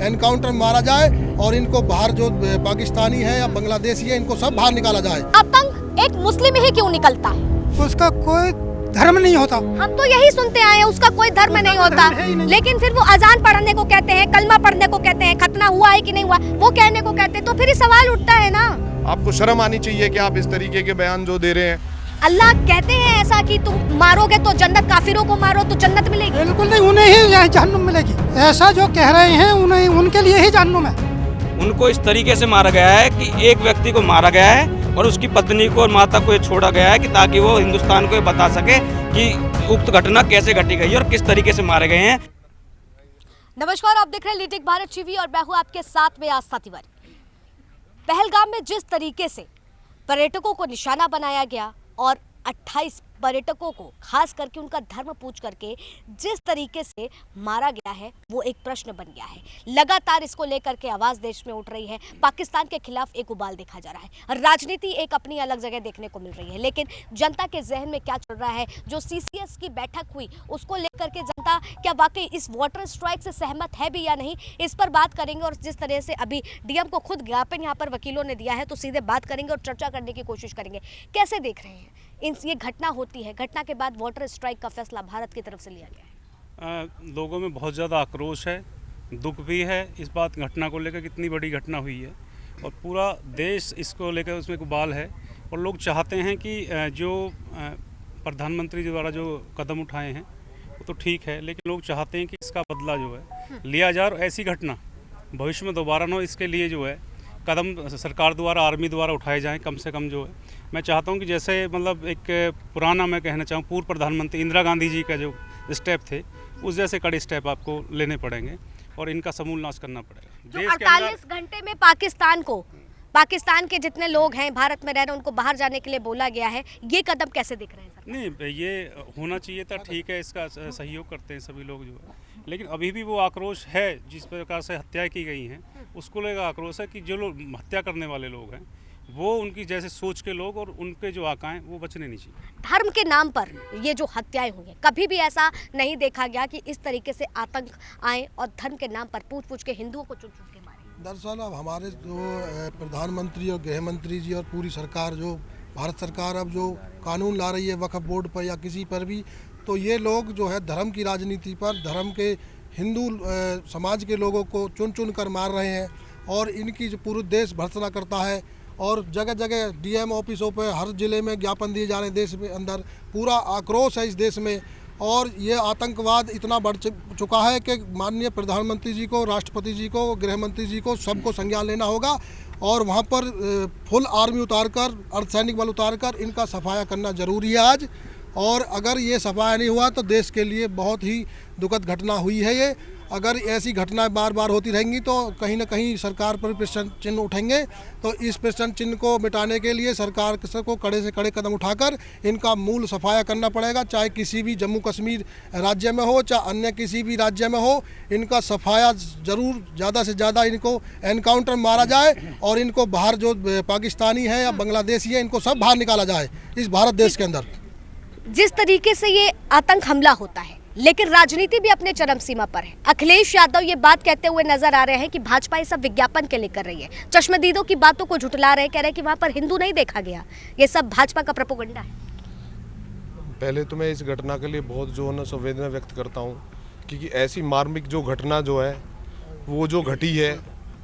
Encounter मारा जाए और इनको बाहर जो पाकिस्तानी है या बांग्लादेशी है इनको सब बाहर निकाला जाए। आतंक एक मुस्लिम ही क्यों निकलता है? उसका कोई धर्म नहीं होता। हम तो यही सुनते आए हैं उसका कोई धर्म नहीं होता, लेकिन फिर वो अजान पढ़ने को कहते हैं, कलमा पढ़ने को कहते हैं, खतना हुआ है कि नहीं हुआ वो कहने को कहते हैं, तो फिर ये सवाल उठता है ना। आपको शर्म आनी चाहिए कि आप इस तरीके के बयान जो दे रहे हैं। अल्लाह कहते हैं ऐसा कि तुम मारोगे तो जन्नत, काफिरों को मारो तो जन्नत मिलेगी। बिल्कुल नहीं, उन्हें ही जहन्नुम मिलेगी। ऐसा जो कह रहे हैं उन्हें, उनके लिए ही जहन्नुम है। उनको इस तरीके से मारा गया है कि एक व्यक्ति को मारा गया है और उसकी पत्नी को और माता को छोड़ा गया है कि ताकि वो हिंदुस्तान को बता सके कि उक्त घटना कैसे घटी गई और किस तरीके से मारे गए हैं। नमस्कार, आप देख रहे हैं लीटिक भारत टीवी और मैं हूं आपके साथ में आस्था तिवारी। पहलगाम में जिस तरीके से पर्यटकों को निशाना बनाया गया और 28 पर्यटकों को खास करके उनका धर्म पूछ करके जिस तरीके से मारा गया है वो एक प्रश्न बन गया है। लगातार इसको लेकर के आवाज देश में उठ रही है। पाकिस्तान के खिलाफ एक उबाल देखा जा रहा है। राजनीति एक अपनी अलग जगह देखने को मिल रही है, लेकिन जनता के जहन में क्या चल रहा है? जो CCS की बैठक हुई उसको लेकर के जनता क्या वाकई इस वाटर स्ट्राइक से सहमत है भी या नहीं, इस पर बात करेंगे। और जिस तरह से अभी DM को खुद ज्ञापन यहाँ पर वकीलों ने दिया है तो सीधे बात करेंगे और चर्चा करने की कोशिश करेंगे। कैसे देख रहे हैं ये घटना होती है, घटना के बाद वाटर स्ट्राइक का फैसला भारत की तरफ से लिया गया है? लोगों में बहुत ज़्यादा आक्रोश है, दुख भी है इस बात घटना को लेकर, कितनी बड़ी घटना हुई है और पूरा देश इसको लेकर उसमें उबाल है। और लोग चाहते हैं कि जो प्रधानमंत्री द्वारा जो कदम उठाए हैं वो तो ठीक है, लेकिन लोग चाहते हैं कि इसका बदला जो है लिया जाए और ऐसी घटना भविष्य में दोबारा न हो, इसके लिए जो है कदम सरकार द्वारा, आर्मी द्वारा उठाए जाएं। कम से कम जो है मैं चाहता हूं कि जैसे मतलब एक पुराना, मैं कहना चाहूँ पूर्व प्रधानमंत्री इंदिरा गांधी जी का जो स्टेप थे उस जैसे कड़े स्टेप आपको लेने पड़ेंगे और इनका समूल नाश करना पड़ेगा। जो 48 घंटे में पाकिस्तान के जितने लोग हैं भारत में रह रहे उनको बाहर जाने के लिए बोला गया है, ये कदम कैसे दिख रहे हैं सर? नहीं, ये होना चाहिए था, ठीक है, इसका सहयोग करते हैं सभी लोग जो है, लेकिन अभी भी वो आक्रोश है जिस प्रकार से हत्या की गई हैं उसको लेकर आक्रोश है कि जो लोग हत्या करने वाले लोग हैं वो उनकी जैसे सोच के लोग और उनके जो आकाएं वो बचने नहीं चाहिए। धर्म के नाम पर ये जो हत्याएं हुई हैं, कभी भी ऐसा नहीं देखा गया कि इस तरीके से आतंक आए और धर्म के नाम पर पूछ के हिंदुओं को चुन के मारे। दरअसल अब हमारे जो प्रधानमंत्री और गृह मंत्री जी और पूरी सरकार, जो भारत सरकार अब जो कानून ला रही है वक्फ बोर्ड पर या किसी पर भी, तो ये लोग जो है धर्म की राजनीति पर धर्म के हिंदू समाज के लोगों को चुन चुन कर मार रहे हैं और इनकी जो पूरे देश भर्त्सना करता है और जगह जगह DM ऑफिसों पर हर जिले में ज्ञापन दिए जा रहे हैं। देश में अंदर पूरा आक्रोश है इस देश में और ये आतंकवाद इतना बढ़ चुका है कि माननीय प्रधानमंत्री जी को, राष्ट्रपति जी को, गृह मंत्री जी को सबको संज्ञान लेना होगा और वहाँ पर फुल आर्मी उतारकर, अर्धसैनिक बल उतारकर इनका सफाया करना जरूरी है आज। और अगर ये सफाया नहीं हुआ तो देश के लिए बहुत ही दुखद घटना हुई है ये। अगर ऐसी घटनाएं बार बार होती रहेंगी तो कहीं ना कहीं सरकार पर प्रश्न चिन्ह उठेंगे। तो इस प्रश्न चिन्ह को मिटाने के लिए सरकार को कड़े से कड़े कदम उठाकर इनका मूल सफाया करना पड़ेगा, चाहे किसी भी जम्मू कश्मीर राज्य में हो चाहे अन्य किसी भी राज्य में हो। इनका सफाया ज़रूर, ज़्यादा से ज़्यादा इनको एनकाउंटर मारा जाए और इनको बाहर जो पाकिस्तानी है या बांग्लादेशी है इनको सब बाहर निकाला जाए इस भारत देश के अंदर। जिस तरीके से ये आतंक हमला होता है, लेकिन राजनीति भी अपने चरम सीमा पर है। अखिलेश यादव ये बात कहते हुए नजर आ रहे हैं कि भाजपा ये सब विज्ञापन के लिए कर रही है, चश्मदीदों की बातों को झुठला रहे, कह रहे हैं कि वहां पर हिंदू नहीं देखा गया, ये सब भाजपा का प्रोपेगेंडा है। पहले तो मैं इस घटना के लिए बहुत जो है ना संवेदना व्यक्त करता हूँ, क्योंकि ऐसी मार्मिक जो घटना जो है वो जो घटी है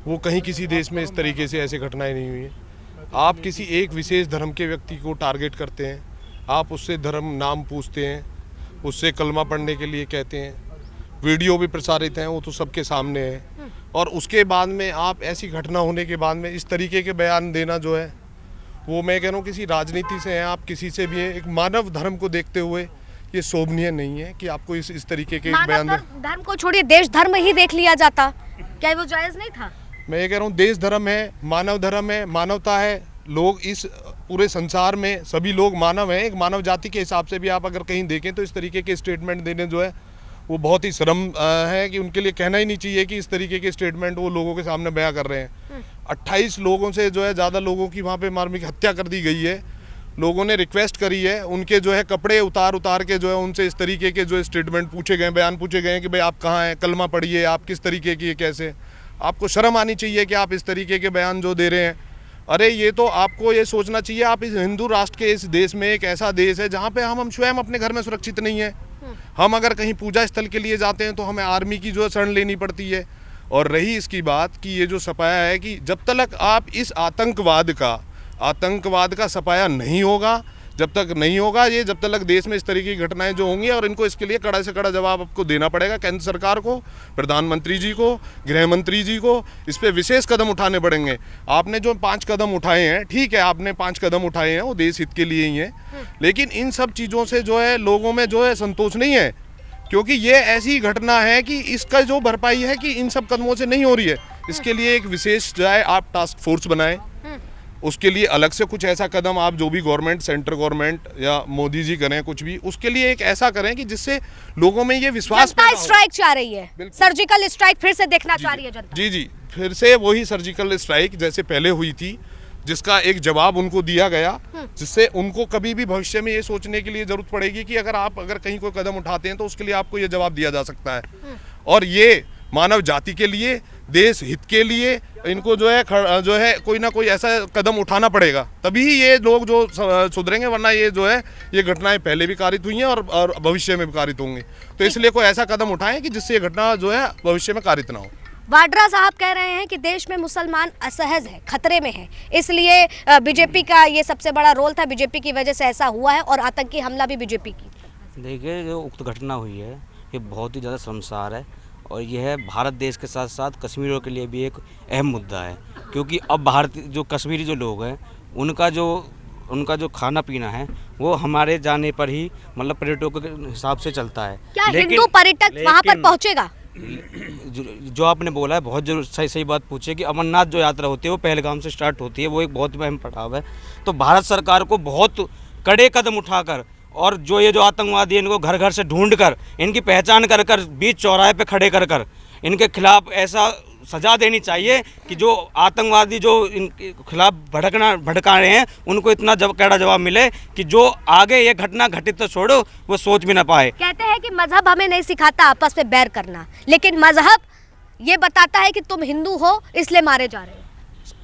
वो कहीं किसी देश में इस तरीके से ऐसी घटनाएं नहीं हुई है। आप किसी एक विशेष धर्म के व्यक्ति को टारगेट करते हैं, आप उससे धर्म नाम पूछते हैं, उससे कलमा पढ़ने के लिए कहते हैं, वीडियो भी प्रसारित हैं, वो तो सबके सामने है। और उसके बाद में आप ऐसी घटना होने के बाद में इस तरीके के बयान देना जो है वो मैं कह रहा हूँ किसी राजनीति से हैं, आप किसी से भी हैं, एक मानव धर्म को देखते हुए ये शोभनीय नहीं है कि आपको इस तरीके के बयान धर्म को छोड़िए, देश धर्म ही देख लिया जाता, क्या वो जायज़ नहीं था? मैं ये कह रहा हूँ देश धर्म है, मानव धर्म है, मानवता है। लोग इस पूरे संसार में सभी लोग मानव हैं। एक मानव जाति के हिसाब से भी आप अगर कहीं देखें तो इस तरीके के स्टेटमेंट देने जो है वो बहुत ही शर्म है कि उनके लिए कहना ही नहीं चाहिए कि इस तरीके के स्टेटमेंट वो लोगों के सामने बयां कर रहे हैं। 28 लोगों से जो है ज़्यादा लोगों की वहाँ पे मार्मिक हत्या कर दी गई है। लोगों ने रिक्वेस्ट करी है, उनके जो है कपड़े उतार के जो है उनसे इस तरीके के जो स्टेटमेंट पूछे गए, बयान पूछे गए कि भाई आप कहाँ हैं, कलमा पढ़िए, आप किस तरीके की, कैसे। आपको शर्म आनी चाहिए कि आप इस तरीके के बयान जो दे रहे हैं। अरे ये तो आपको ये सोचना चाहिए, आप इस हिंदू राष्ट्र के इस देश में, एक ऐसा देश है जहाँ पे हम स्वयं अपने घर में सुरक्षित नहीं है। हम अगर कहीं पूजा स्थल के लिए जाते हैं तो हमें आर्मी की जो शरण लेनी पड़ती है। और रही इसकी बात कि ये जो सफाया है कि जब तक आप इस आतंकवाद का सफाया नहीं होगा, जब तक नहीं होगा ये, जब तक देश में इस तरीके की घटनाएं जो होंगी, और इनको इसके लिए कड़ा से कड़ा जवाब आपको देना पड़ेगा। केंद्र सरकार को, प्रधानमंत्री जी को, गृह मंत्री जी को इस पे विशेष कदम उठाने पड़ेंगे। आपने जो 5 कदम उठाए हैं, ठीक है, आपने 5 कदम उठाए हैं, वो देश हित के लिए ही हैं, लेकिन इन सब चीज़ों से जो है लोगों में जो है संतोष नहीं है, क्योंकि ये ऐसी घटना है कि इसका जो भरपाई है कि इन सब कदमों से नहीं हो रही है। इसके लिए एक विशेष जाए आप टास्क फोर्स बनाएं, उसके लिए अलग से कुछ ऐसा कदम आप जो भी गवर्नमेंट, सेंट्रल गवर्नमेंट या मोदी जी करें कुछ भी, उसके लिए एक ऐसा करें कि जिससे लोगों में ये विश्वास पैदा हो। स्ट्राइक चाह रही है, सर्जिकल स्ट्राइक फिर से देखना चाह रही है जनता। जी, फिर से वही सर्जिकल स्ट्राइक जैसे पहले हुई थी, जिसका एक जवाब उनको दिया गया, जिससे उनको कभी भी भविष्य में ये सोचने के लिए जरूरत पड़ेगी कि अगर कहीं कोई कदम उठाते हैं तो उसके लिए आपको ये जवाब दिया जा सकता है। और ये मानव जाति के लिए, देश हित के लिए इनको जो है कोई ना कोई ऐसा कदम उठाना पड़ेगा, तभी ये लोग जो सुधरेंगे, वरना ये जो है ये घटनाएं पहले भी कारित हुई हैं और भविष्य में भी कारित होंगी। तो इसलिए कोई ऐसा कदम उठाएं कि जिससे ये घटना जो है भविष्य में कारित ना हो। वाड्रा साहब कह रहे हैं कि देश में मुसलमान असहज है, खतरे में है, इसलिए बीजेपी का ये सबसे बड़ा रोल था, बीजेपी की वजह से ऐसा हुआ है और आतंकी हमला भी बीजेपी की। देखिए, जो उक्त घटना हुई है ये बहुत ही ज़्यादा शर्मसार है, और यह भारत देश के साथ साथ कश्मीरियों के लिए भी एक अहम मुद्दा है, क्योंकि अब भारतीय जो कश्मीरी जो लोग हैं उनका जो खाना पीना है वो हमारे जाने पर ही, मतलब पर्यटकों के हिसाब से चलता है। क्या हिंदू पर्यटक वहाँ पर पहुँचेगा? जो आपने बोला है बहुत जरूर सही बात पूछे कि अमरनाथ जो यात्रा होती है वो पहलगाम से स्टार्ट होती है, वो एक बहुत अहम पड़ाव है। तो भारत सरकार को बहुत कड़े कदम उठाकर, और ये जो आतंकवादी है इनको घर घर से ढूंढ कर, इनकी पहचान कर बीच चौराहे पे खड़े कर इनके खिलाफ ऐसा सजा देनी चाहिए कि जो आतंकवादी जो इनके खिलाफ भड़का रहे हैं उनको इतना कड़ा जवाब मिले कि जो आगे ये घटना घटित तो छोड़ो, वो सोच भी ना पाए। कहते हैं कि मजहब हमें नहीं सिखाता आपस में बैर करना, लेकिन मजहब ये बताता है कि तुम हिंदू हो इसलिए मारे जा रहे हो।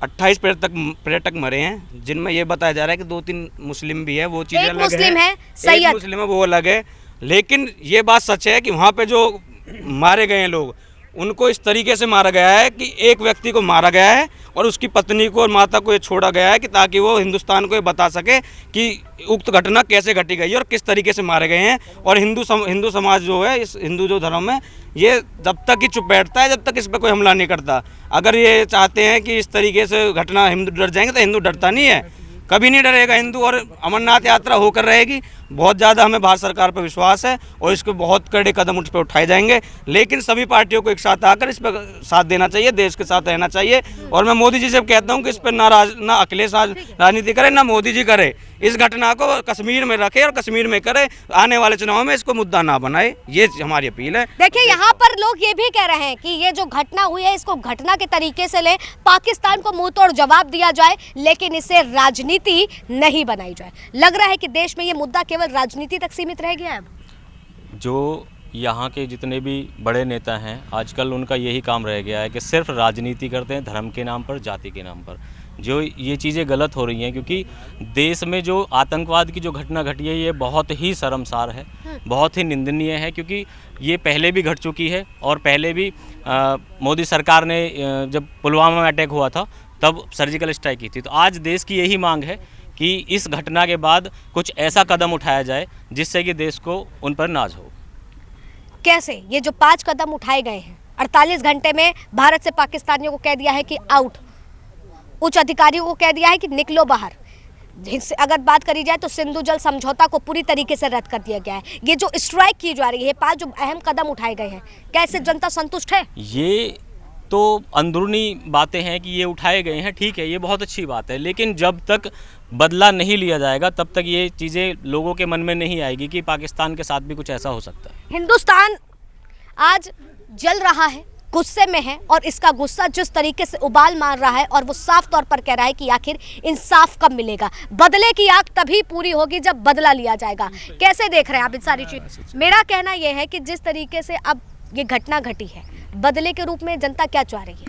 28 पर्यटक मरे हैं, जिनमें ये बताया जा रहा है कि 2-3 मुस्लिम भी है, वो चीज़ अलग है। मुस्लिम है, सैयद मुस्लिम है, वो अलग है। लेकिन ये बात सच है कि वहाँ पे जो मारे गए हैं लोग, उनको इस तरीके से मारा गया है कि एक व्यक्ति को मारा गया है और उसकी पत्नी को और माता को ये छोड़ा गया है कि ताकि वो हिंदुस्तान को ये बता सके कि उक्त घटना कैसे घटी गई और किस तरीके से मारे गए हैं। और हिंदू समाज जो है, इस हिंदू जो धर्म है, ये जब तक ही चुप बैठता है, जब तक इस पर कोई हमला नहीं करता। अगर ये चाहते हैं कि इस तरीके से घटना हिंदू डर जाएंगे, तो हिंदू डरता नहीं है, कभी नहीं डरेगा हिंदू। और अमरनाथ यात्रा होकर रहेगी, बहुत ज़्यादा हमें भारत सरकार पर विश्वास है और इसके बहुत कड़े कदम उस पर उठाए जाएंगे। लेकिन सभी पार्टियों को एक साथ आकर इस पर साथ देना चाहिए, देश के साथ रहना चाहिए। और मैं मोदी जी से कहता हूं कि इस पर ना अखिलेश राजनीति करे, ना मोदी जी करे, इस घटना को कश्मीर में रखे और कश्मीर में करे, आने वाले चुनाव में इसको मुद्दा ना बनाए, ये हमारी अपील है। देखिए, यहाँ पर लोग ये भी कह रहे हैं कि ये जो घटना हुई है इसको घटना के तरीके से ले, पाकिस्तान को मुंह तोड़ जवाब दिया जाए, लेकिन इसे राजनीति नहीं बनाई जाए। लग रहा है कि देश में ये मुद्दा केवल राजनीति तक सीमित रह गया है। अब जो यहाँ के जितने भी बड़े नेता हैं आजकल, उनका यही काम रह गया है कि सिर्फ राजनीति करते हैं, धर्म के नाम पर, जाति के नाम पर। जो ये चीज़ें गलत हो रही हैं, क्योंकि देश में जो आतंकवाद की जो घटना घटी है ये बहुत ही शर्मसार है, बहुत ही निंदनीय है, क्योंकि ये पहले भी घट चुकी है। और पहले भी मोदी सरकार ने जब पुलवामा में अटैक हुआ था तब सर्जिकल स्ट्राइक की थी। तो आज देश की यही मांग है कि इस घटना के बाद कुछ ऐसा कदम उठाया जाए जिससे कि देश को उन पर नाज हो। कैसे? ये जो 5 कदम उठाए गए हैं, 48 घंटे में भारत से पाकिस्तानियों को कह दिया है कि आउट, उच्च अधिकारियों को कह दिया है कि निकलो बाहर। अगर बात करी जाए तो सिंधु जल समझौता को पूरी तरीके से रद्द कर दिया गया है। ये जो स्ट्राइक की जा रही है, 5 जो अहम कदम उठाए गए हैं, कैसे जनता संतुष्ट है? ये तो अंदरूनी बातें हैं कि ये उठाए गए हैं, ठीक है, ये बहुत अच्छी बात है, लेकिन जब तक बदला नहीं लिया जाएगा तब तक ये चीज़ें लोगों के मन में नहीं आएगी कि पाकिस्तान के साथ भी कुछ ऐसा हो सकता है। हिंदुस्तान आज जल रहा है, गुस्से में है, और इसका गुस्सा जिस तरीके से उबाल मार रहा है, और वो साफ तौर पर कह रहा है कि आखिर इंसाफ कब मिलेगा। बदले की आग तभी पूरी होगी जब बदला लिया जाएगा। कैसे देख रहे हैं आप इन सारी चीज? मेरा कहना यह है कि जिस तरीके से अब ये घटना घटी है, बदले के रूप में जनता क्या चाह रही है?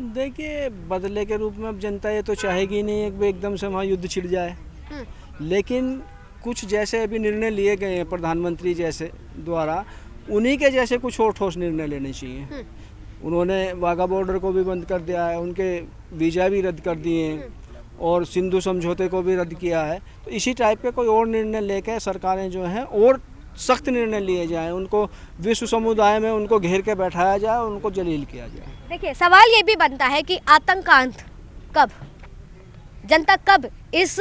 देखिए, बदले के रूप में अब जनता ये तो चाहेगी नहीं है कि एकदम से वहाँ युद्ध छिड़ जाए, लेकिन कुछ जैसे अभी निर्णय लिए गए हैं प्रधानमंत्री जैसे द्वारा, उन्हीं के जैसे कुछ और ठोस निर्णय लेने चाहिए। उन्होंने वाघा बॉर्डर को भी बंद कर दिया है, उनके वीज़ा भी रद्द कर दिए हैं और सिंधु समझौते को भी रद्द किया है। तो इसी टाइप के कोई और निर्णय लेकर सरकारें जो हैं और सख्त निर्णय लिए जाएं, उनको विश्व समुदाय में उनको घेर के बैठाया जाए, उनको जलील किया जाए। देखिए, सवाल ये भी बनता है कि आतंक का अंत कब, जनता कब इस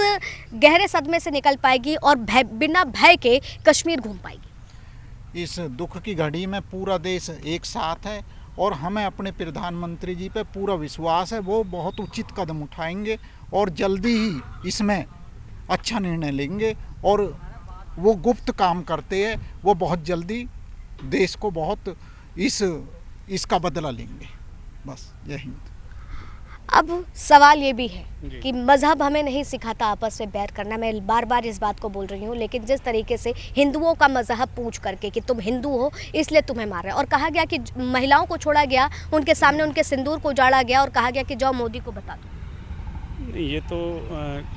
गहरे सदमे से निकल पाएगी और बिना भय के कश्मीर घूम पाएगी। इस दुख की घड़ी में पूरा देश एक साथ है और हमें अपने प्रधानमंत्री जी पे पूरा विश्वास है, वो बहुत उचित कदम उठाएंगे और जल्दी ही इसमें अच्छा निर्णय लेंगे। और वो गुप्त काम करते हैं, वो बहुत जल्दी देश को बहुत इसका बदला लेंगे। बस यही। अब सवाल ये भी है कि मजहब हमें नहीं सिखाता आपस में बैर करना, मैं बार बार इस बात को बोल रही हूँ, लेकिन जिस तरीके से हिंदुओं का मजहब पूछ करके कि तुम हिंदू हो इसलिए तुम्हें मार रहे हैं, और कहा गया कि महिलाओं को छोड़ा गया, उनके सामने उनके सिंदूर को उजाड़ा गया और कहा गया कि जाओ मोदी को बता दो। ये तो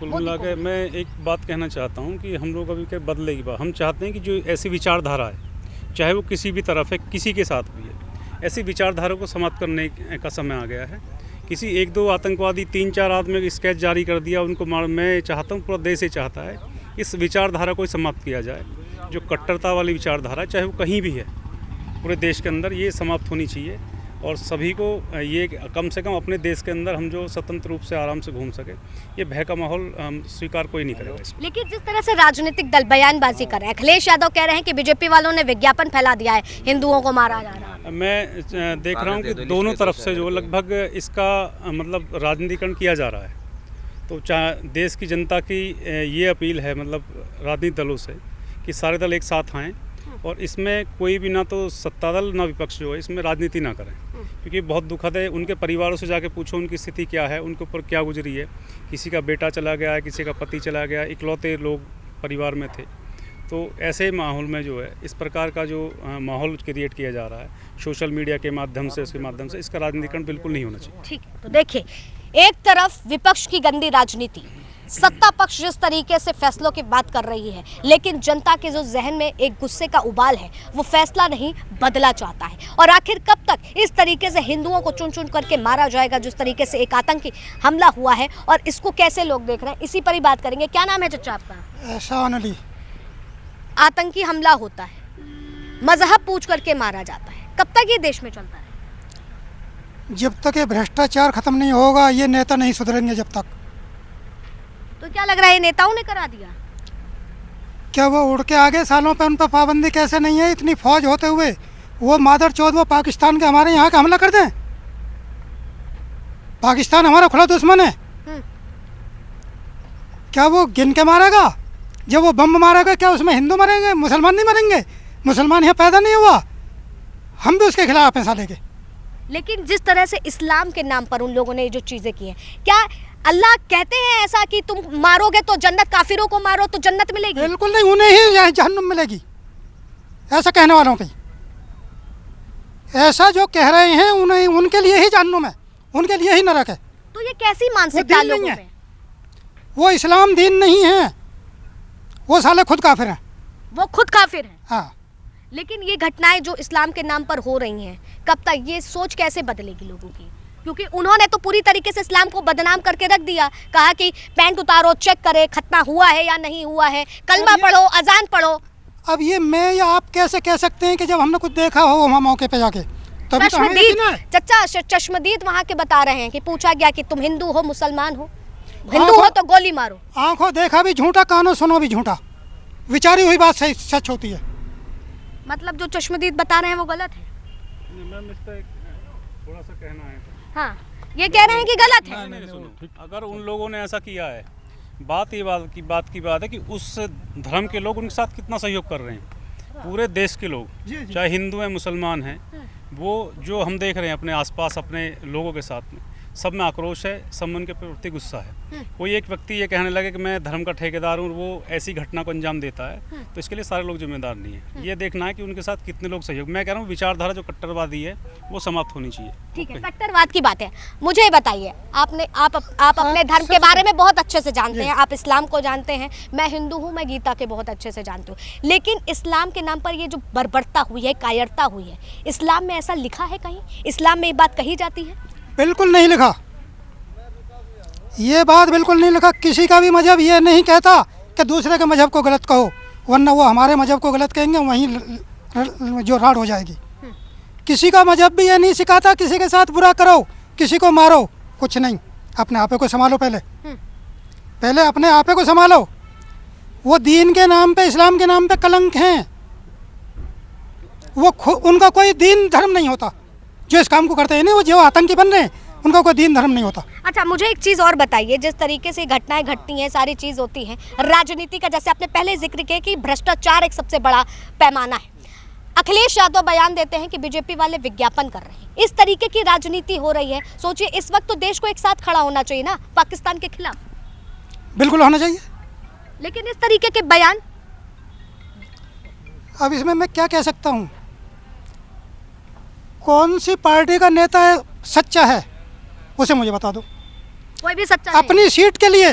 कुल मिला के मैं एक बात कहना चाहता हूँ कि हम लोग अभी के बदले की बात हम चाहते हैं कि जो ऐसी विचारधारा है, चाहे वो किसी भी तरफ है, किसी के साथ भी है, ऐसी विचारधारा को समाप्त करने का समय आ गया है। किसी एक दो आतंकवादी 3-4 आदमी स्केच जारी कर दिया, उनको मार, मैं चाहता हूँ पूरा देश ही चाहता है इस विचारधारा को समाप्त किया जाए। जो कट्टरता वाली विचारधारा चाहे वो कहीं भी है पूरे देश के अंदर, ये समाप्त होनी चाहिए और सभी को ये कम से कम अपने देश के अंदर हम जो स्वतंत्र रूप से आराम से घूम सके, ये भय का माहौल स्वीकार कोई नहीं करेगा इसको। लेकिन जिस तरह से राजनीतिक दल बयानबाजी कर रहे हैं, अखिलेश यादव कह रहे हैं कि बीजेपी वालों ने विज्ञापन फैला दिया है, हिंदुओं को मारा जा रहा है। मैं देख रहा हूँ कि दोनों तरफ से जो लगभग इसका मतलब राजनीतिकरण किया जा रहा है। तो देश की जनता की ये अपील है मतलब राजनीतिक दलों से कि सारे दल एक साथ आएँ और इसमें कोई भी ना तो सत्ता दल ना विपक्ष जो है इसमें राजनीति ना करें, क्योंकि बहुत दुखद है। उनके परिवारों से जाके पूछो उनकी स्थिति क्या है, उनके ऊपर क्या गुजरी है। किसी का बेटा चला गया है, किसी का पति चला गया, इकलौते लोग परिवार में थे। तो ऐसे माहौल में जो है इस प्रकार का जो माहौल क्रिएट किया जा रहा है सोशल मीडिया के माध्यम से, उसके माध्यम से, इसका राजनीतिकरण बिल्कुल नहीं होना चाहिए। ठीक है, तो देखिए, एक तरफ विपक्ष की गंदी राजनीति, सत्ता पक्ष जिस तरीके से फैसलों की बात कर रही है, लेकिन जनता के जो जहन में एक गुस्से का उबाल है, वो फैसला नहीं बदला चाहता है। और आखिर कब तक इस तरीके से हिंदुओं को चुन चुन करके मारा जाएगा, जिस तरीके से एक आतंकी हमला हुआ है, और इसको कैसे लोग देख रहे हैं, इसी पर ही बात करेंगे। क्या नाम है चचा आपका? एहसान अली। आतंकी हमला होता है, मजहब पूछ करके मारा जाता है, कब तक ये देश में चलता है? जब तक ये भ्रष्टाचार खत्म नहीं होगा, ये नेता नहीं सुधरेंगे जब तक। तो क्या लग रहा है नेताओं ने करा दिया? क्या वो उड़ के आगे सालों पे उन पर पाबंदी कैसे नहीं है? इतनी फौज होते हुए वो मादर चौथ वो पाकिस्तान के हमारे यहाँ का हमला कर दें? पाकिस्तान हमारा खुला दुश्मन है, क्या वो गिन के मारेगा? जब वो बम मारेगा क्या उसमें हिंदू मरेंगे, मुसलमान नहीं मरेंगे? मुसलमान यहाँ पैदा नहीं हुआ, हम भी उसके खिलाफ हैं साले के। लेकिन जिस तरह से इस्लाम के नाम पर उन लोगों ने जो चीज़ें की हैं, क्या अल्लाह कहते हैं ऐसा कि तुम मारोगे तो जन्नत, काफिरों को मारो तो जन्नत मिलेगी? बिल्कुल नहीं, उन्हें ही जहन्नुम मिलेगी, ऐसा कहने वालों पे। ऐसा जो कह रहे हैं उन्हें, उनके लिए ही जहन्नुम है, उनके लिए ही नरक है। तो ये कैसी मानसिकता लोगों में? वो इस्लाम दीन नहीं है, वो साले खुद काफिर हैं। वो खुद काफिर हैं। हाँ। लेकिन ये घटनाएं जो इस्लाम के नाम पर हो रही हैं, कब तक ये सोच कैसे बदलेगी लोगों की? क्योंकि उन्होंने तो पूरी तरीके से इस्लाम को बदनाम करके रख दिया, कहा कि पैंट उतारो, चेक करे खतना हुआ है या नहीं हुआ है, कलमा पढ़ो, अजान पढ़ो। अब ये मैं या आप कैसे कह सकते हैं कि जब हमने कुछ देखा हो वहाँ मौके पे जाके? तभी तो हमें यकीन है। चचा चश्मदीद वहाँ के बता रहे हैं कि पूछा गया कि तुम हिंदू हो मुसलमान हो, हिंदू हो तो गोली मारो। आंखों देखा भी झूठा, कानों सुनो भी झूठा, विचारी हुई बात सही सच होती है। मतलब जो चश्मदीद बता रहे हैं वो गलत है? मैम इसका थोड़ा सा कहना है। हाँ, ये कह रहे हैं कि गलत है। नहीं, सुनो, अगर उन लोगों ने ऐसा किया है, बात की बात है कि उस धर्म के लोग उनके साथ कितना सहयोग कर रहे हैं। पूरे देश के लोग, चाहे हिंदू हैं मुसलमान हैं, वो जो हम देख रहे हैं अपने आसपास अपने लोगों के साथ में, सब में आक्रोश है, सब में उनके प्रति गुस्सा है। कोई एक व्यक्ति ये कहने लगे कि मैं धर्म का ठेकेदार हूँ, वो ऐसी घटना को अंजाम देता है, तो इसके लिए सारे लोग जिम्मेदार नहीं है। ये देखना है कि उनके साथ कितने लोग सहयोग। मैं कह रहा हूँ विचारधारा जो कट्टरवादी है वो समाप्त होनी चाहिए। ठीक है, कट्टरवाद की बात है। मुझे ये बताइए, आप अपने धर्म के बारे में बहुत अच्छे से जानते हैं, आप इस्लाम को जानते हैं, मैं हिंदू हूँ, मैं गीता के बहुत अच्छे से जानती हूँ, लेकिन इस्लाम के नाम पर ये जो बर्बरता हुई है, कायरता हुई है, इस्लाम में ऐसा लिखा है कहीं? इस्लाम में ये बात कही जाती है? बिल्कुल नहीं लिखा, ये बात बिल्कुल नहीं लिखा। किसी का भी मजहब ये नहीं कहता कि दूसरे के मजहब को गलत कहो, वरना वो हमारे मजहब को गलत कहेंगे, वहीं जो राड़ हो जाएगी। किसी का मजहब भी ये नहीं सिखाता किसी के साथ बुरा करो, किसी को मारो, कुछ नहीं। अपने आपे को संभालो, पहले अपने आपे को संभालो। वो दीन के नाम पे, इस्लाम के नाम पे कलंक हैं। वो उनका कोई दीन धर्म नहीं होता जो इस काम को करते हैं, नहीं वो जो आतंकी बन रहे हैं उनका कोई दीन धर्म नहीं होता। अच्छा, मुझे एक चीज़ और बताइए, जिस तरीके से घटनाएं घटती हैं, सारी चीज़ होती हैं, राजनीति का जैसे आपने पहले जिक्र किया कि भ्रष्टाचार एक सबसे बड़ा पैमाना है। अखिलेश यादव बयान देते हैं कि बीजेपी वाले विज्ञापन कर रहे हैं, इस तरीके की राजनीति हो रही है। सोचिए, इस वक्त तो देश को एक साथ खड़ा होना चाहिए ना पाकिस्तान के खिलाफ। बिल्कुल होना चाहिए, लेकिन इस तरीके के बयान, अब इसमें मैं क्या कह सकता हूँ? कौन सी पार्टी का नेता है सच्चा है उसे मुझे बता दो। कोई भी सच्चा अपनी सीट के लिए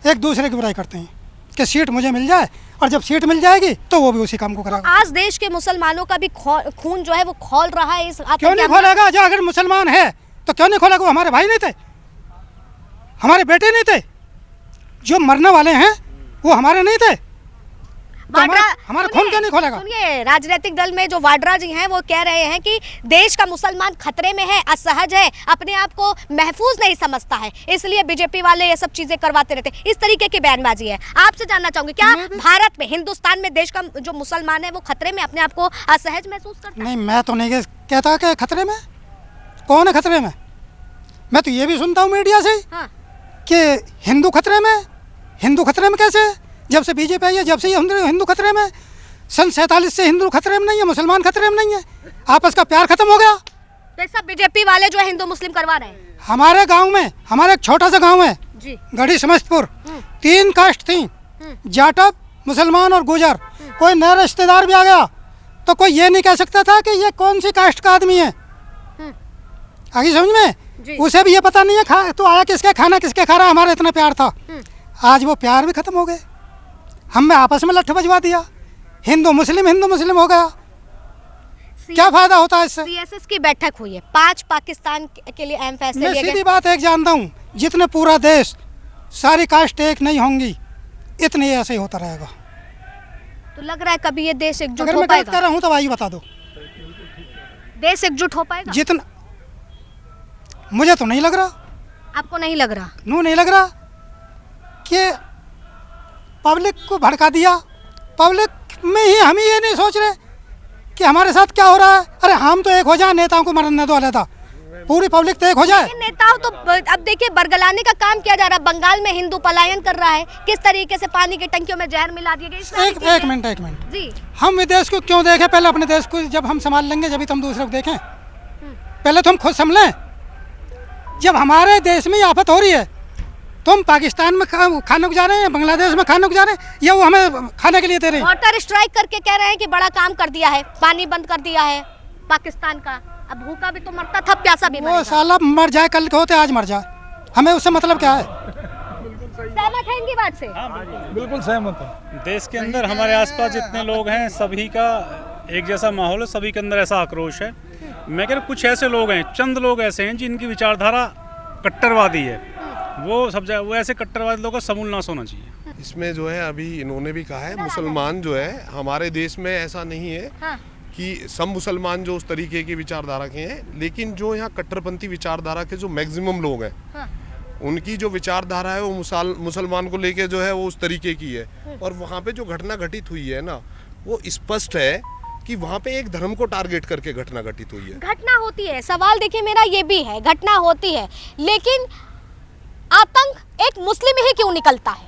एक दूसरे की बुराई करते हैं कि सीट मुझे मिल जाए, और जब सीट मिल जाएगी तो वो भी उसी काम को करेगा। आज देश के मुसलमानों का भी खून जो है वो खौल रहा है इस क्यों नहीं खोलेगा? जो अगर मुसलमान है तो क्यों नहीं खोलेगा? वो हमारे भाई नहीं थे, हमारे बेटे नहीं थे, जो मरने वाले हैं वो हमारे नहीं थे, तो हमारा खून क्यों नहीं खोलेगा? सुनिए, राजनीतिक दल में जो वाड्रा जी हैं वो कह रहे हैं कि देश का मुसलमान खतरे में है, असहज है, अपने आप को महफूज नहीं समझता है, इसलिए बीजेपी वाले ये सब चीजें करवाते रहते हैं। इस तरीके की बयानबाजी है। आपसे जानना चाहूंगी, क्या भारत में, हिंदुस्तान में देश का जो मुसलमान है वो खतरे में, अपने आप को असहज महसूस करता है? नहीं, मैं तो नहीं कहता कि खतरे में। कौन है खतरे में? मैं तो ये भी सुनता हूँ मीडिया से कि हिंदू खतरे में। हिंदू खतरे में कैसे? जब से बीजेपी आई है, जब से हिंदू खतरे में। सन 47 से हिंदू खतरे में नहीं है, मुसलमान खतरे में नहीं है, आपस का प्यार खत्म हो गया। तो सब बीजेपी वाले जो है हिंदू मुस्लिम करवा रहे हैं। हमारे गांव में, हमारे एक छोटा सा गांव है जी, गढ़ी समस्तपुर, 3 कास्ट थी, जाटव, मुसलमान और गुजर। कोई नया रिश्तेदार भी आ गया तो कोई ये नहीं कह सकता था कि ये कौन सी कास्ट का आदमी है। आगे समझ में? उसे भी ये पता नहीं है तो आया किसके, खाना किसके खा रहा। हमारा इतना प्यार था, आज वो प्यार भी खत्म हो गए। हमने आपस में लट्ठू बजवा दिया, हिंदू मुस्लिम हो गया। क्या फायदा होता है इससे? सीएसएस की बैठक हुई है, 5 पाकिस्तान के लिए अहम फैसले लिए गए। मैं सीधी बात एक जानता हूँ, जितने पूरा देश सारी कास्ट एक नहीं होंगी, इतने ऐसे ही होता रहेगा। तो लग रहा है कभी ये देश एकजुट अगर हो मैं पाएगा? कर रहा हूँ तो भाई बता दो, देश एकजुट हो पाएगा? जितना मुझे तो नहीं लग रहा। आपको नहीं लग रहा? नहीं लग रहा कि पब्लिक को भड़का दिया। पब्लिक में ही हम ही ये नहीं सोच रहे कि हमारे साथ क्या हो रहा है। अरे हम तो एक हो जाए, नेताओं को मरने दो अलग, पूरी पब्लिक तो एक हो जाए। नेताओं तो अब देखिए बरगलाने का काम किया जा रहा है। बंगाल में हिंदू पलायन कर रहा है, किस तरीके से पानी की टंकियों में जहर मिला दिया गया। एक मिनट जी, हम विदेश को क्यों देखें? पहले अपने देश को जब हम संभाल लेंगे जब हम दूसरे को देखें। पहले तो हम खुद संभलें। जब हमारे देश में आफत हो रही है तो हम पाकिस्तान में खाने को जा रहे हैं, बांग्लादेश में खाने को जा रहे हैं, या वो हमें खाने के लिए दे रहे हैं। वाटर स्ट्राइक करके कह रहे हैं कि बड़ा काम कर दिया है, पानी बंद कर दिया है पाकिस्तान का। अब भूखा भी तो मरता था, प्यासा भी वो साला मर जाए, कल के होते आज मर जाए, हमें उससे मतलब क्या है? सहमत है इनकी बात से? बिल्कुल सहमत है। देश के अंदर हमारे आसपास जितने लोग हैं सभी का एक जैसा माहौल है, सभी के अंदर ऐसा आक्रोश है। मैं कह रहा हूँ कुछ ऐसे लोग हैं, चंद लोग ऐसे हैं जिनकी विचारधारा कट्टरवादी है, वो ऐसे कट्टरवादी लोगों का समूल नाश होना चाहिए। इसमें जो है अभी इन्होंने भी कहा है, मुसलमान जो है हमारे देश में ऐसा नहीं है कि सब मुसलमान जो उस तरीके की विचारधारा के हैं, लेकिन जो यहाँ कट्टरपंथी विचारधारा के जो मैक्सिमम लोग हैं उनकी जो विचारधारा है वो मुसलमान को लेके जो है वो उस तरीके की है। और वहाँ पे जो घटना घटित हुई है ना, वो स्पष्ट है कि वहाँ पे एक धर्म को टारगेट करके घटना घटित हुई है। घटना होती है, सवाल देखिए मेरा ये भी है, घटना होती है, लेकिन आतंक एक मुस्लिम ही क्यों निकलता है?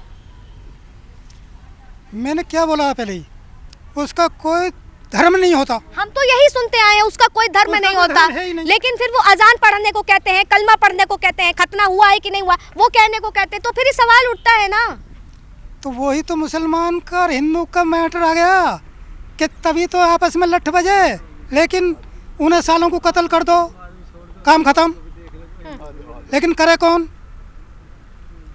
मैंने क्या बोला पहले ही, उसका कोई धर्म नहीं होता। हम तो यही सुनते आए हैं, उसका कोई धर्म उसका नहीं कोई होता, धर्म है ही नहीं। लेकिन फिर वो अजान पढ़ने को कहते हैं, कलमा पढ़ने को कहते हैं, खतना हुआ है कि नहीं हुआ वो कहने को कहते हैं, तो फिर ये सवाल उठता है ना। तो वही तो मुसलमान का और हिंदू का मैटर आ गया कि तभी तो आपस में लठ बजे, लेकिन उन्हें सालों को कत्ल कर दो, काम खत्म। लेकिन करे कौन,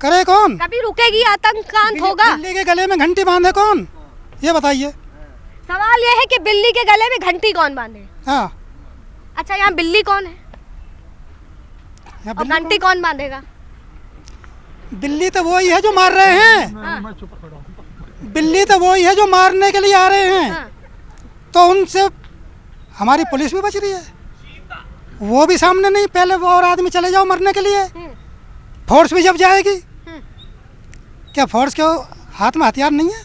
करे कौन? कभी रुकेगी आतंकांत होगा? बिल्ली के गले में घंटी बांधे कौन, ये बताइए। सवाल ये है कि बिल्ली के गले में घंटी कौन बांधे? हाँ, अच्छा, यहाँ बिल्ली कौन है यहाँ और बिल्ली घंटी कौन बांधेगा? बिल्ली तो वही है जो मार रहे हैं, हाँ, बिल्ली तो वही है जो मारने के लिए आ रहे हैं। हाँ। तो उनसे हमारी पुलिस भी बच रही है, वो भी सामने नहीं, पहले वो और आदमी चले जाओ मरने के लिए, फोर्स भी जब जाएगी। क्या फोर्स के हाथ में हथियार नहीं है?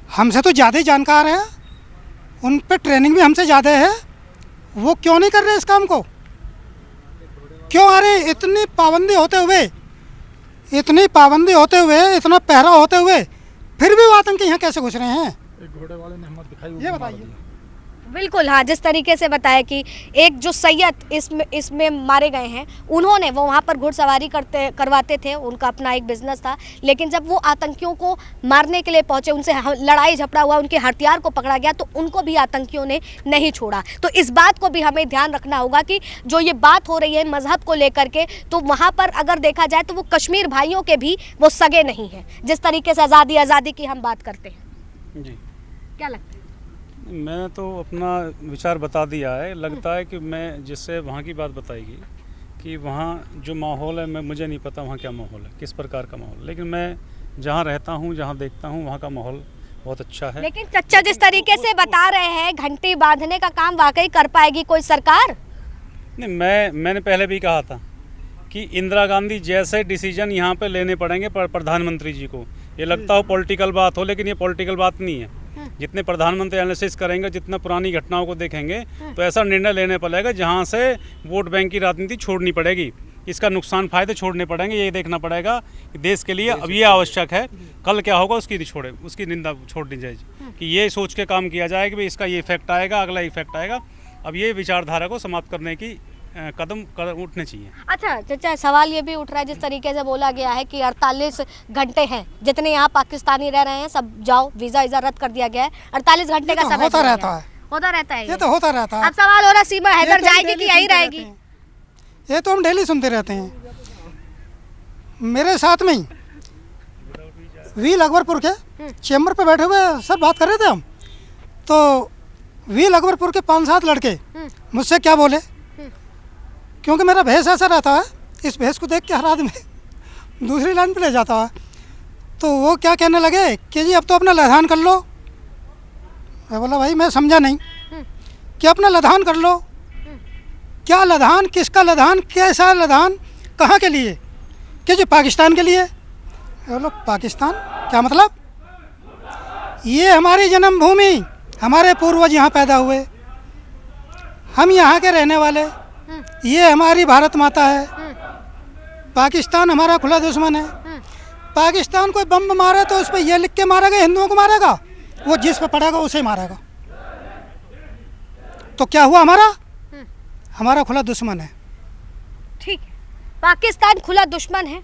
हमसे तो ज़्यादा ही जानकार हैं, उन पे ट्रेनिंग भी हमसे ज़्यादा है, वो क्यों नहीं कर रहे इस काम को? क्यों आ रहे? इतनी पाबंदी होते हुए, इतनी पाबंदी होते हुए, इतना पहरा होते हुए, फिर भी वो आतंकी यहाँ कैसे घुस रहे हैं? घोड़े वाले ने हिम्मत दिखाई, ये बताइए। बिल्कुल, हाँ, जिस तरीके से बताया कि एक जो सैयद इसमें मारे गए हैं, उन्होंने वो वहाँ पर घुड़सवारी करवाते थे, उनका अपना एक बिजनेस था, लेकिन जब वो आतंकियों को मारने के लिए पहुँचे, उनसे लड़ाई झगड़ा हुआ, उनके हथियार को पकड़ा गया, तो उनको भी आतंकियों ने नहीं छोड़ा। तो इस बात को भी हमें ध्यान रखना होगा कि जो ये बात हो रही है मजहब को लेकर के, तो वहाँ पर अगर देखा जाए तो वो कश्मीर भाइयों के भी वो सगे नहीं हैं, जिस तरीके से आज़ादी की हम बात करते हैं। जी, क्या लगता है? मैंने तो अपना विचार बता दिया है। लगता है कि मैं जिससे वहाँ की बात बताएगी कि वहाँ जो माहौल है, मुझे नहीं पता वहाँ क्या माहौल है, किस प्रकार का माहौल, लेकिन मैं जहाँ रहता हूँ, जहाँ देखता हूँ, वहाँ का माहौल बहुत अच्छा है। लेकिन चच्चा जिस तरीके से बता रहे हैं, घंटी बांधने का काम वाकई कर पाएगी कोई सरकार? नहीं, मैंने पहले भी कहा था कि इंदिरा गांधी जैसे डिसीजन यहाँ पे लेने पड़ेंगे प्रधानमंत्री जी को। ये लगता हो पॉलिटिकल बात हो, लेकिन ये पॉलिटिकल बात नहीं है। जितने प्रधानमंत्री एनालिसिस करेंगे, जितना पुरानी घटनाओं को देखेंगे, तो ऐसा निर्णय लेने पड़ेगा जहाँ से वोट बैंक की राजनीति छोड़नी पड़ेगी, इसका नुकसान फायदे छोड़ने पड़ेंगे। ये देखना पड़ेगा कि देश के लिए अब ये आवश्यक है, कल क्या होगा उसकी निंदा छोड़नी जाएगी, कि ये सोच के काम किया जाए कि भाई इसका ये इफेक्ट आएगा, अगला इफेक्ट आएगा। अब ये विचारधारा को समाप्त करने की कदम उठने चाहिए। अच्छा चाचा, सवाल ये भी उठ रहा है, जिस तरीके से बोला गया है कि 48 घंटे हैं, जितने यहाँ पाकिस्तानी रह रहे हैं सब जाओ, वीज़ा रद्द कर दिया गया है, 48 घंटे का समय होता रहता है, होता रहता है, ये तो होता रहता है। अब सवाल हो रहा सीमा हैदर जाएगी कि यही रहेगी? ये तो हम डेली सुनते रहते हैं। मेरे साथ में ही वील अकबरपुर के चैम्बर पे बैठे हुए सर बात कर रहे थे हम, तो वील अकबरपुर के 5-7 लड़के मुझसे क्या बोले, क्योंकि मेरा भेष ऐसा रहता है, इस भेष को देख के हर आदमी दूसरी लाइन पे ले जाता है, तो वो क्या कहने लगे कि जी अब तो अपना लधान कर लो। मैं बोला भाई मैं समझा नहीं कि अपना लधान कर लो, क्या लधान, किसका लधान, कैसा लधान, कहाँ के लिए, कि जी पाकिस्तान के लिए। बोलो पाकिस्तान क्या मतलब? ये हमारी जन्मभूमि, हमारे पूर्वज यहाँ पैदा हुए, हम यहाँ के रहने वाले, ये हमारी भारत माता है, पाकिस्तान हमारा खुला दुश्मन है। पाकिस्तान कोई बम मारे तो उस पर यह लिख के मारेगा हिंदुओं को मारेगा, वो जिस पे पड़ेगा उसे मारेगा। तो क्या हुआ, हमारा खुला दुश्मन है। ठीक है, पाकिस्तान खुला दुश्मन है,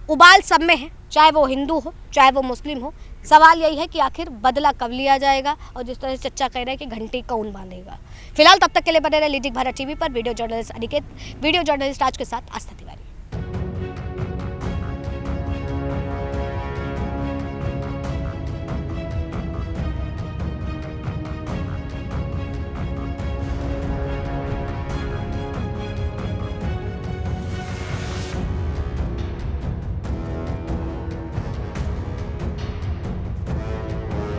उबाल सब में है, चाहे वो हिंदू हो चाहे वो मुस्लिम हो। सवाल यही है कि आखिर बदला कब लिया जाएगा, और जिस तरह से चच्चा कह रहे हैं कि घंटी कौन बांधेगा। फिलहाल तब तक के लिए बने रहे लीडिंग भारत टीवी पर। Video journalist Aniket, video journalist आज के साथ आस्था।